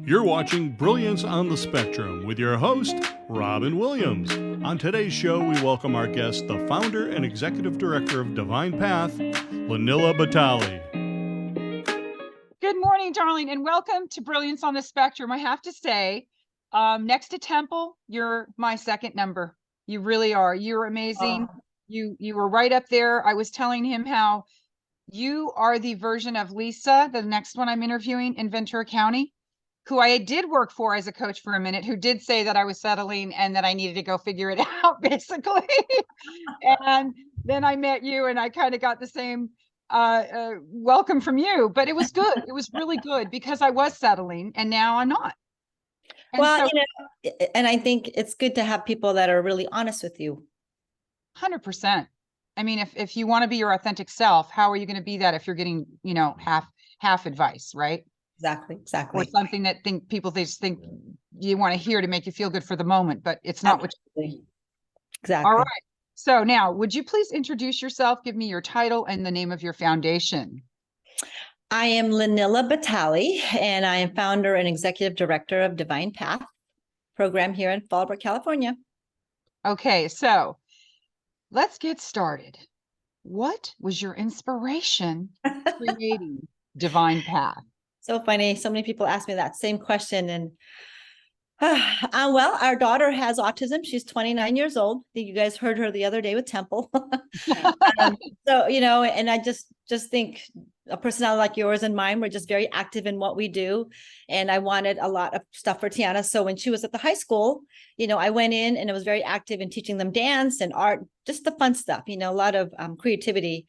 You're watching Brilliance on the Spectrum with your host, Robin Williams. On today's show, we welcome our guest, the founder and executive director of Divine Path, Lenila Batali. Good morning, darling, and welcome to Brilliance on the Spectrum. I have to say, next to Temple, you're my second number. You really are. You're amazing. You were right up there. I was telling him how you are the version of Lisa, the next one I'm interviewing in Ventura County, who I did work for as a coach for a minute, who did say that I was settling and that I needed to go figure it out, basically. And then I met you and I kind of got the same welcome from you, but it was good. It was really good because I was settling and now I'm not. And well, and I think it's good to have people that are really honest with you. 100%. I mean, if you want to be your authentic self, how are you going to be that if you're getting, half advice, right? Exactly. Or something that they just think you want to hear to make you feel good for the moment, but it's not what you Exactly. All right. So now, would you please introduce yourself? Give me your title and the name of your foundation. I am Lenila Batali, and I am founder and executive director of Divine Path program here in Fallbrook, California. Okay, so let's get started. What was your inspiration creating Divine Path? So funny. So many people ask me that same question. And well, our daughter has autism. She's 29 years old. I think you guys heard her the other day with Temple. So, and I just think a personality like yours and mine, we're just very active in what we do. And I wanted a lot of stuff for Tiana. So when she was at the high school, I went in and I was very active in teaching them dance and art, just the fun stuff, a lot of creativity.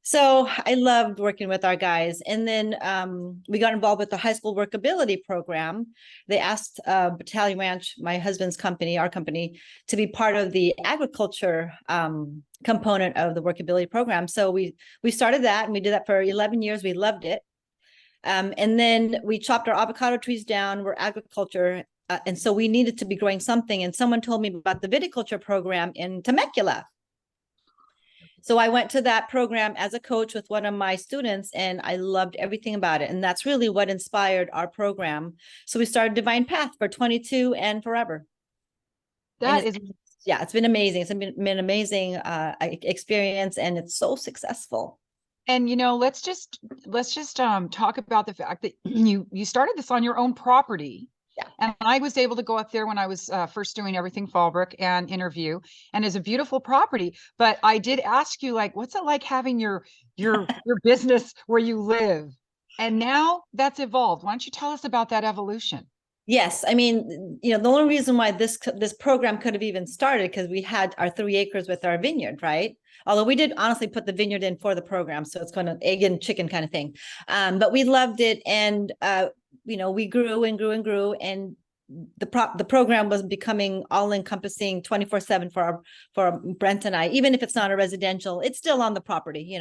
So I loved working with our guys. And then we got involved with the high school workability program. They asked Batali Ranch, my husband's company, our company, to be part of the agriculture component of the workability program. So we started that and we did that for 11 years. We loved it. And then we chopped our avocado trees down. We're agriculture. And so we needed to be growing something. And someone told me about the viticulture program in Temecula. So I went to that program as a coach with one of my students, and I loved everything about it. And that's really what inspired our program. So we started Divine Path for 22 and forever. It's been amazing. It's been an amazing experience, and it's so successful. And let's just talk about the fact that you started this on your own property. Yeah. And I was able to go up there when I was first doing everything Fallbrook and interview, and it's a beautiful property. But I did ask you, what's it like having your business where you live? And now that's evolved. Why don't you tell us about that evolution? Yes. I mean, the only reason why this program could have even started, because we had our 3 acres with our vineyard, right? Although we did honestly put the vineyard in for the program. So it's kind of egg and chicken kind of thing. But we loved it. And, we grew and grew and grew. And the program was becoming all encompassing 24/7 for Brent and I. Even if it's not a residential, it's still on the property,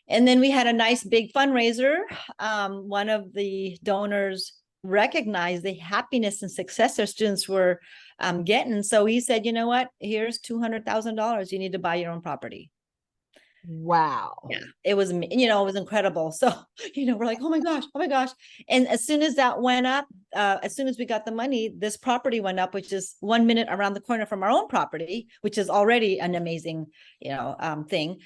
And then we had a nice big fundraiser. One of the donors recognized the happiness and success their students were getting. So he said, you know what, here's $200,000. You need to buy your own property. Wow. Yeah, it was, it was incredible. So, we're like, oh my gosh. And as soon as that went up, as soon as we got the money, this property went up, which is 1 minute around the corner from our own property, which is already an amazing, thing.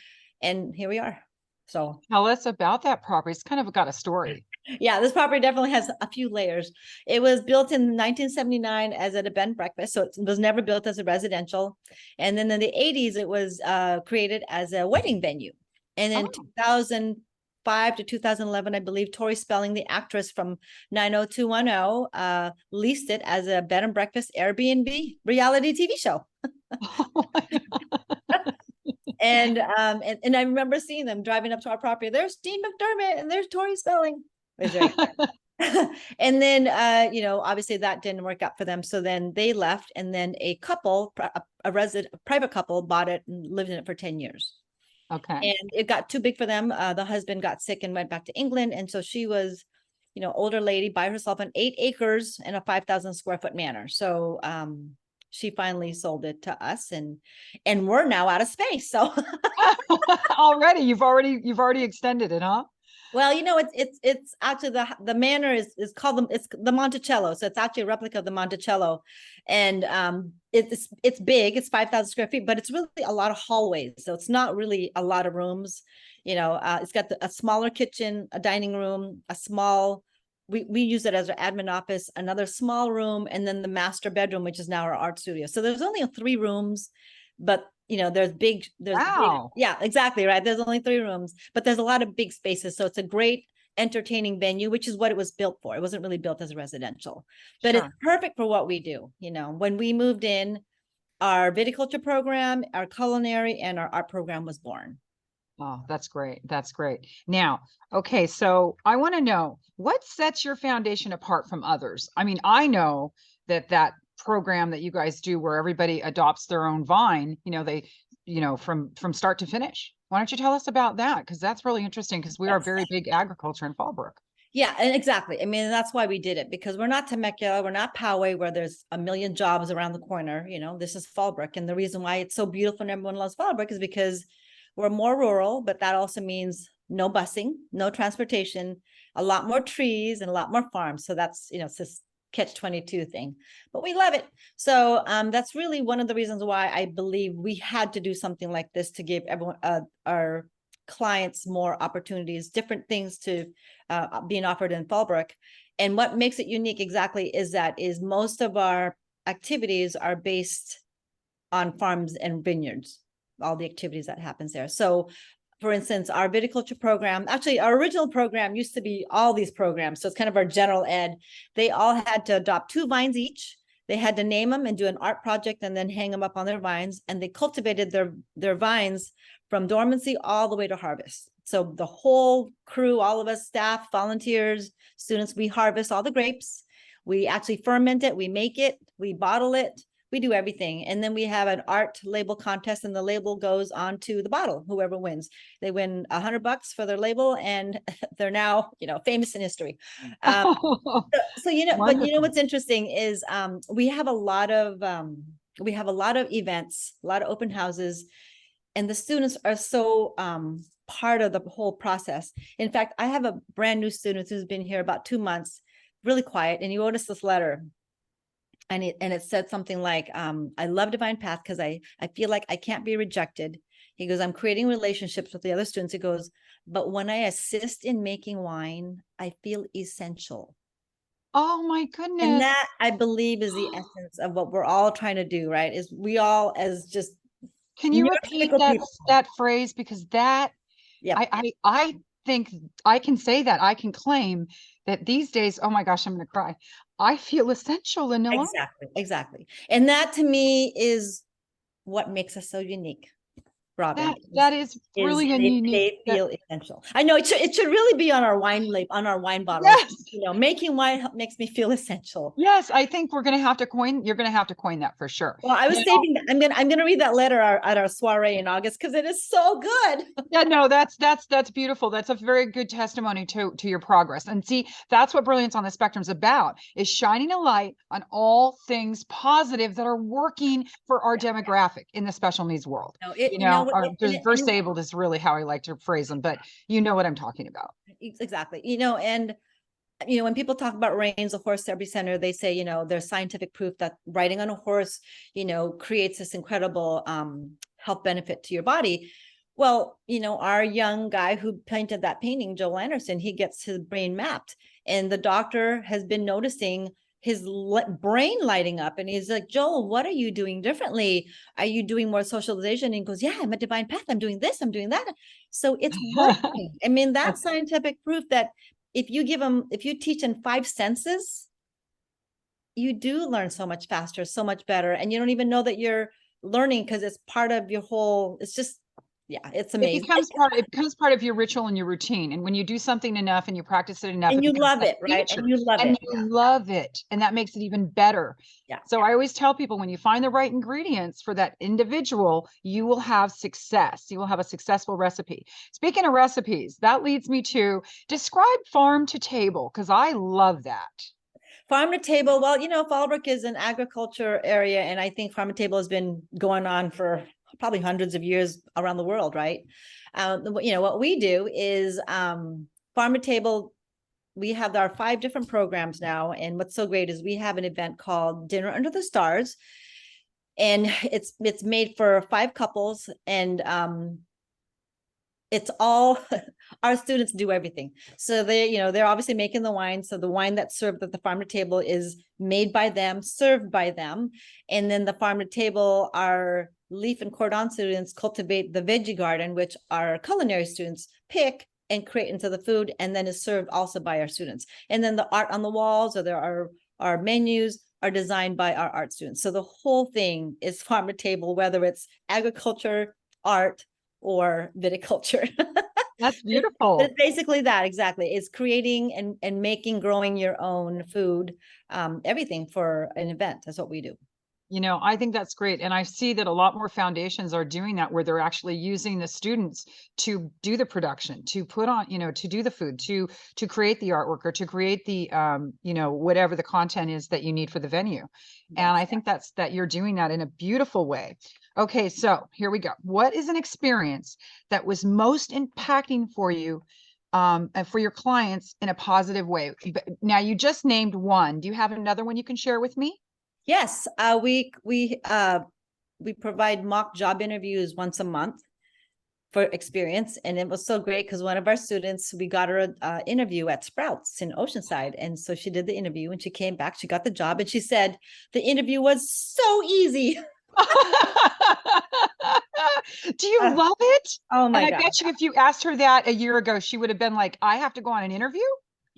And here we are. So tell us about that property. It's kind of got a story. Yeah, this property definitely has a few layers. It was built in 1979 as a bed and breakfast, so it was never built as a residential. And then in the 80s, it was created as a wedding venue. And in 2005 to 2011, I believe Tori Spelling, the actress from 90210, leased it as a bed and breakfast Airbnb reality TV show. And I remember seeing them driving up to our property. There's Dean McDermott and there's Tori Spelling. And then, obviously that didn't work out for them. So then they left, and then a couple, a private couple bought it and lived in it for 10 years. Okay. And it got too big for them. The husband got sick and went back to England. And so she was, older lady by herself on 8 acres in a 5,000 square foot manor. So, she finally sold it to us, and we're now out of space. So already, you've already extended it, huh? Well, it's actually the manor is called it's the Monticello, so it's actually a replica of the Monticello, and it's big, it's 5,000 square feet, but it's really a lot of hallways, so it's not really a lot of rooms. It's got a smaller kitchen, a dining room, a small. We use it as our admin office, another small room, and then the master bedroom, which is now our art studio. So there's only 3 rooms, but Wow. yeah, exactly right. There's only 3 rooms, but there's a lot of big spaces. So it's a great entertaining venue, which is what it was built for. It wasn't really built as a residential, but it's Sure. perfect for what we do. When we moved in, our viticulture program, our culinary, and our art program was born. Oh, that's great. That's great. Now, okay, so I want to know what sets your foundation apart from others. I mean, I know that program that you guys do where everybody adopts their own vine, from start to finish. Why don't you tell us about that? Because that's really interesting because we are Yes. very big agriculture in Fallbrook. Yeah, and exactly. I mean, that's why we did it, because we're not Temecula, we're not Poway, where there's a million jobs around the corner. This is Fallbrook. And the reason why it's so beautiful and everyone loves Fallbrook is because we're more rural, but that also means no busing, no transportation, a lot more trees and a lot more farms. So that's, it's this catch-22 thing, but we love it. So that's really one of the reasons why I believe we had to do something like this to give everyone, our clients, more opportunities, different things to being offered in Fallbrook. And what makes it unique exactly is most of our activities are based on farms and vineyards, all the activities that happens there. So for instance, our viticulture program, actually our original program used to be all these programs. So it's kind of our general ed. They all had to adopt 2 vines each. They had to name them and do an art project and then hang them up on their vines. And they cultivated their vines from dormancy all the way to harvest. So the whole crew, all of us, staff, volunteers, students, we harvest all the grapes. We actually ferment it, we make it, we bottle it, we do everything. And then we have an art label contest, and the label goes onto the bottle, whoever wins. They win $100 for their label, and they're now, famous in history. So but what's interesting is we have a lot of events, a lot of open houses, and the students are so part of the whole process. In fact, I have a brand new student who's been here about 2 months, really quiet, and he wrote us this letter. And it said something like, I love Divine Path because I feel like I can't be rejected. He goes, I'm creating relationships with the other students. He goes, but when I assist in making wine, I feel essential. Oh my goodness. And that, I believe, is the essence of what we're all trying to do, right? Is we all, as just Can you repeat that phrase? Because that, yeah, I think I can say that. I can claim that these days, oh my gosh, I'm going to cry. I feel essential, Lenila. Exactly. And that to me is what makes us so unique, Robin. That is really unique. They feel essential. I know it should really be on our wine label, on our wine bottle. Yes. Making wine makes me feel essential. Yes, I think you're going to have to coin that for sure. Well, I was saving that. I'm gonna read that letter at our soiree in August because it is so good. Yeah, no, that's beautiful. That's a very good testimony to your progress. And see, that's what Brilliance on the Spectrum is about, is shining a light on all things positive that are working for our demographic in the special needs world. Disabled is really how I like to phrase them, but you know what I'm talking about. Exactly. And when people talk about Reins, a horse therapy center, they say, there's scientific proof that riding on a horse, creates this incredible health benefit to your body. Well, our young guy who painted that painting, Joel Anderson, he gets his brain mapped, and the doctor has been noticing his brain lighting up, and he's like, Joel, what are you doing differently? Are you doing more socialization? And he goes, yeah, I'm a Divine Path. I'm doing this, I'm doing that. So it's working. I mean, that's scientific proof that if you teach in 5 senses, you do learn so much faster, so much better. And you don't even know that you're learning because it's part of your whole, it's just, yeah, it's amazing. It becomes part of your ritual and your routine. And when you do something enough and you practice it enough, and you love it, right? And you love it. And that makes it even better. Yeah. So I always tell people, when you find the right ingredients for that individual, you will have success. You will have a successful recipe. Speaking of recipes, that leads me to describe farm to table, because I love that. Farm to table. Well, Fallbrook is an agriculture area, and I think farm to table has been going on for probably hundreds of years around the world, right? What we do is Farm to Table, we have our 5 different programs now. And what's so great is we have an event called Dinner Under the Stars. And it's made for 5 couples, and it's all our students do everything. So they're obviously making the wine. So the wine that's served at the farm to table is made by them, served by them. And then the farm to table, our leaf and cordon students cultivate the veggie garden, which our culinary students pick and create into the food, and then is served also by our students. And then the art on the walls, or there are our menus, are designed by our art students. So the whole thing is farm to table, whether it's agriculture, art, or viticulture. That's beautiful. It's basically that, exactly. It's creating and making, growing your own food, everything for an event. That's what we do. You know, I think that's great. And I see that a lot more foundations are doing that, where they're actually using the students to do the production, to put on, to do the food, to create the artwork, or to create the, whatever the content is that you need for the venue. And I think that you're doing that in a beautiful way. Okay, so here we go. What is an experience that was most impacting for you, and for your clients in a positive way? Now, you just named one. Do you have another one you can share with me? Yes, we provide mock job interviews once a month for experience, and it was so great because one of our students, we got her an interview at Sprouts in Oceanside, and so she did the interview, and she came back, she got the job, and she said the interview was so easy. Do you love it? Oh my God! God! I bet you if you asked her that a year ago, she would have been like, "I have to go on an interview."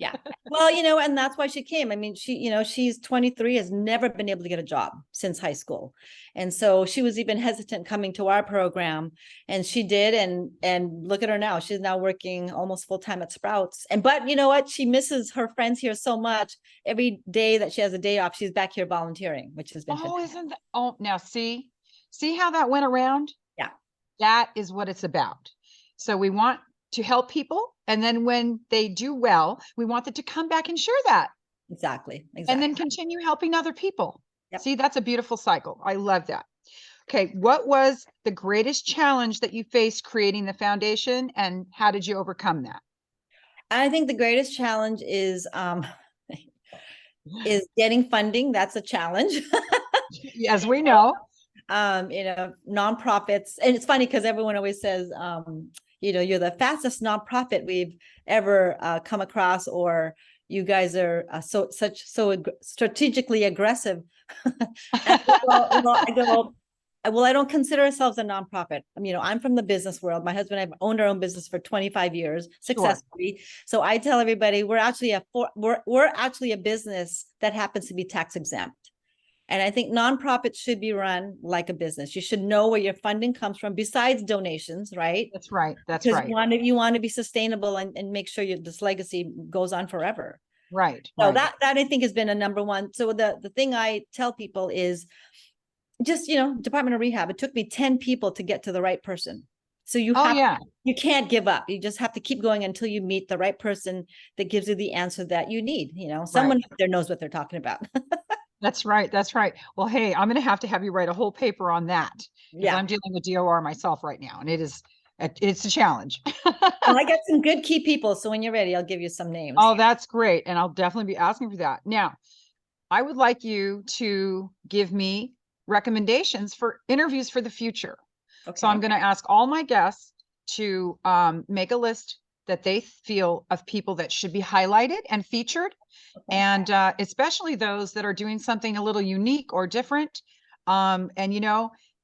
Yeah. Well, and that's why she came. I mean, she's 23, has never been able to get a job since high school. And so she was even hesitant coming to our program, and she did. And look at her now. She's now working almost full time at Sprouts. But you know what? She misses her friends here so much. Every day that she has a day off, she's back here volunteering, which has been fantastic. Now see how that went around? Yeah. That is what it's about. So we want to help people. And then when they do well, we want them to come back and share that. Exactly. And then continue helping other people. Yep. See, that's a beautiful cycle. I love that. Okay. What was the greatest challenge that you faced creating the foundation, and how did you overcome that? I think the greatest challenge is getting funding. That's a challenge. As we know. Nonprofits. And it's funny because everyone always says, you're the fastest nonprofit we've ever come across, or you guys are so strategically aggressive. I go, well, I don't consider ourselves a nonprofit. I'm from the business world. My husband and I have owned our own business for 25 years successfully. Sure. So I tell everybody we're actually a business that happens to be tax exempt. And I think nonprofits should be run like a business. You should know where your funding comes from, besides donations, right? That's right. That's because right. You want to be sustainable and make sure this legacy goes on forever. Right. So that I think has been a number one. So the thing I tell people is just, Department of Rehab, it took me 10 people to get to the right person. So you can't give up. You just have to keep going until you meet the right person that gives you the answer that you need. Someone out there knows what they're talking about. That's right. That's right. Well, hey, I'm going to have you write a whole paper on that. Yeah. I'm dealing with DOR myself right now, and it's a challenge. Well, I got some good key people. So when you're ready, I'll give you some names. Oh, that's great. And I'll definitely be asking for that. Now, I would like you to give me recommendations for interviews for the future. Okay. So I'm going to ask all my guests to make a list that they feel of people that should be highlighted and featured. Okay. And especially those that are doing something a little unique or different. And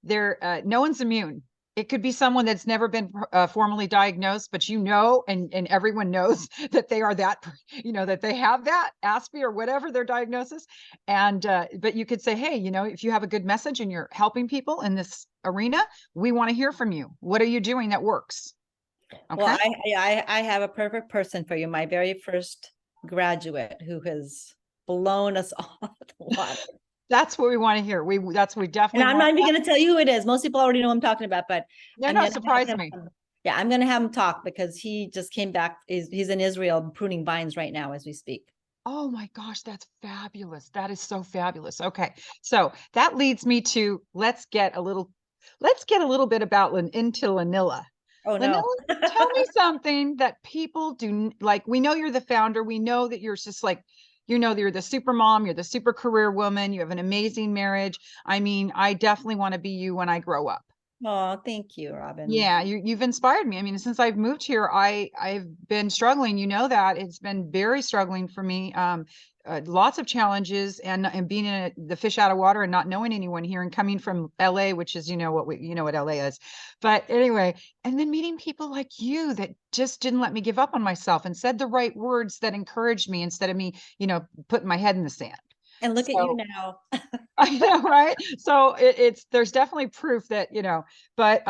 they're no one's immune. It could be someone that's never been formally diagnosed, but and everyone knows that they are that, that they have that ASPE or whatever their diagnosis. And but you could say, hey, if you have a good message and you're helping people in this arena, we want to hear from you. What are you doing that works? Okay. Well, I have a perfect person for you. My very first graduate who has blown us all out of the water. That's what we want to hear. We definitely. And I'm not even going to tell you who it is. Most people already know who I'm talking about, but surprise me. Yeah, I'm going to have him talk because he just came back. He's in Israel pruning vines right now as we speak. Oh my gosh, that's fabulous. That is so fabulous. Okay, so that leads me to let's get a little bit into Lenila. Oh, no. Lenila, tell me something that people like. We know you're the founder. We know that you're just like, that you're the super mom, you're the super career woman. You have an amazing marriage. I mean, I definitely want to be you when I grow up. Oh, thank you, Robin. Yeah, you've inspired me. I mean, since I've moved here, I've been struggling. You know that it's been very struggling for me. Lots of challenges, and being in the fish out of water and not knowing anyone here, and coming from LA, which is what LA is. But anyway, and then meeting people like you that just didn't let me give up on myself and said the right words that encouraged me instead of me, putting my head in the sand. And look at you now. I know, right? So there's definitely proof that, but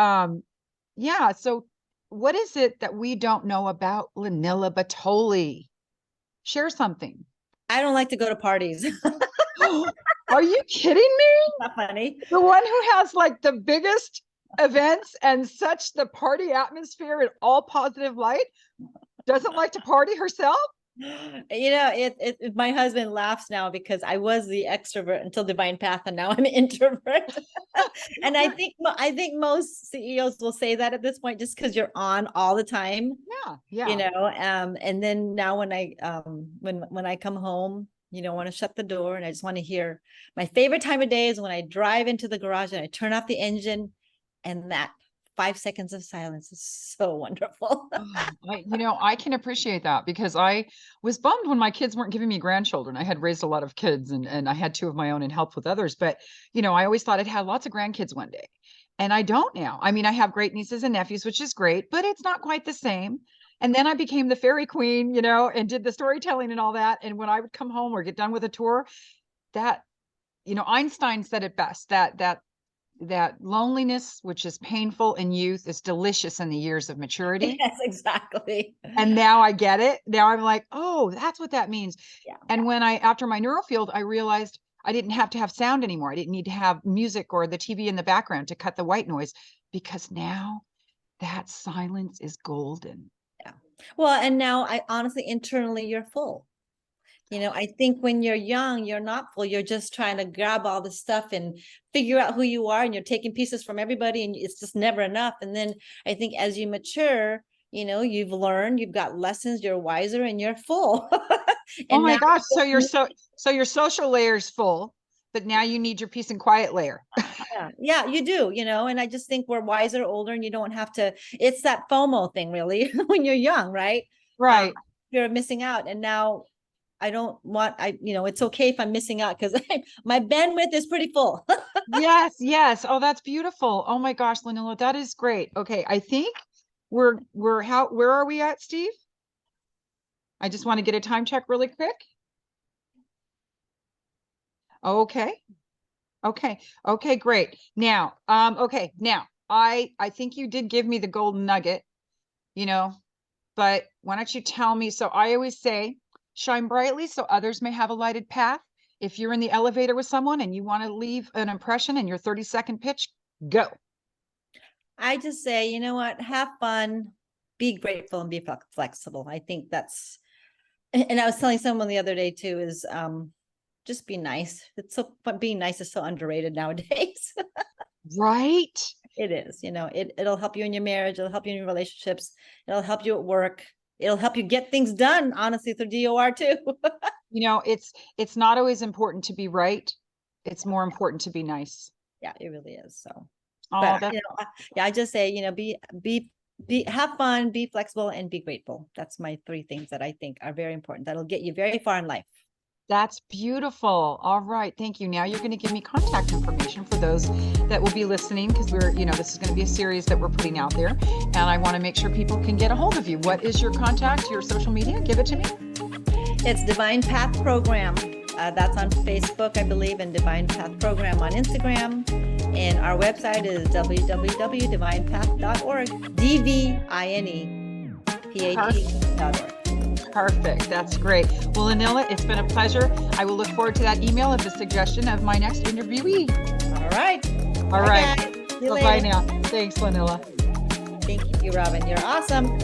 yeah. So what is it that we don't know about Lenila Batali? Share something. I don't like to go to parties. Are you kidding me? Not funny. The one who has like the biggest events and such the party atmosphere in all positive light doesn't like to party herself? My husband laughs now because I was the extrovert until Divine Path, and now I'm an introvert. And I think most CEOs will say that at this point, just because you're on all the time. Yeah. And then now when I come home, I want to shut the door and I just want to hear. My favorite time of day is when I drive into the garage and I turn off the engine, and that 5 seconds of silence is so wonderful. I can appreciate that, because I was bummed when my kids weren't giving me grandchildren. I had raised a lot of kids, and I had 2 of my own and helped with others. But, I always thought I'd have lots of grandkids one day. And I don't now. I mean, I have great nieces and nephews, which is great, but it's not quite the same. And then I became the fairy queen, and did the storytelling and all that. And when I would come home or get done with a tour, that, Einstein said it best, that loneliness, which is painful in youth, is delicious in the years of maturity. Yes, exactly. And now I get it. Now I'm like, oh, that's what that means. Yeah. And when after my neurofield, I realized I didn't have to have sound anymore. I didn't need to have music or the TV in the background to cut the white noise, because now that silence is golden. Yeah. Well, and now I honestly, internally, you're full. I think when you're young, you're not full. You're just trying to grab all the stuff and figure out who you are, and you're taking pieces from everybody, and it's just never enough. And then I think as you mature, you've learned, you've got lessons, you're wiser, and you're full. Oh my gosh. So your social layer is full, but now you need your peace and quiet layer. Yeah, you do, and I just think we're wiser, older, and you don't have to, it's that FOMO thing really when you're young, right? Right. You're missing out. And now I don't want, it's okay if I'm missing out, because my bandwidth is pretty full. Yes. Oh, that's beautiful. Oh my gosh, Lenila, that is great. Okay. I think where are we at, Steve? I just want to get a time check really quick. Okay, great. Now, I think you did give me the golden nugget, but why don't you tell me? So I always say, shine brightly so others may have a lighted path. If you're in the elevator with someone and you want to leave an impression in your 30-second pitch, go. I just say, you know what, have fun, be grateful, and be flexible. I think that's, and I was telling someone the other day too, is just be nice. It's so fun. Being nice is so underrated nowadays. Right. It is, it'll help you in your marriage. It'll help you in your relationships. It'll help you at work. It'll help you get things done, honestly, through DOR too. It's not always important to be right. It's more important to be nice. Yeah, it really is. So, I just say, have fun, be flexible, and be grateful. That's my 3 things that I think are very important. That'll get you very far in life. That's beautiful. All right. Thank you. Now you're going to give me contact information for those that will be listening, because this is going to be a series that we're putting out there, and I want to make sure people can get a hold of you. What is your contact, your social media? Give it to me. It's Divine Path Program. That's on Facebook, I believe, and Divine Path Program on Instagram. And our website is www.divinepath.org, DVINEPAT.org. Perfect. That's great. Well, Lenila, it's been a pleasure. I will look forward to that email of the suggestion of my next interviewee. All right. All right. Bye now. Thanks, Lenila. Thank you, Robin. You're awesome.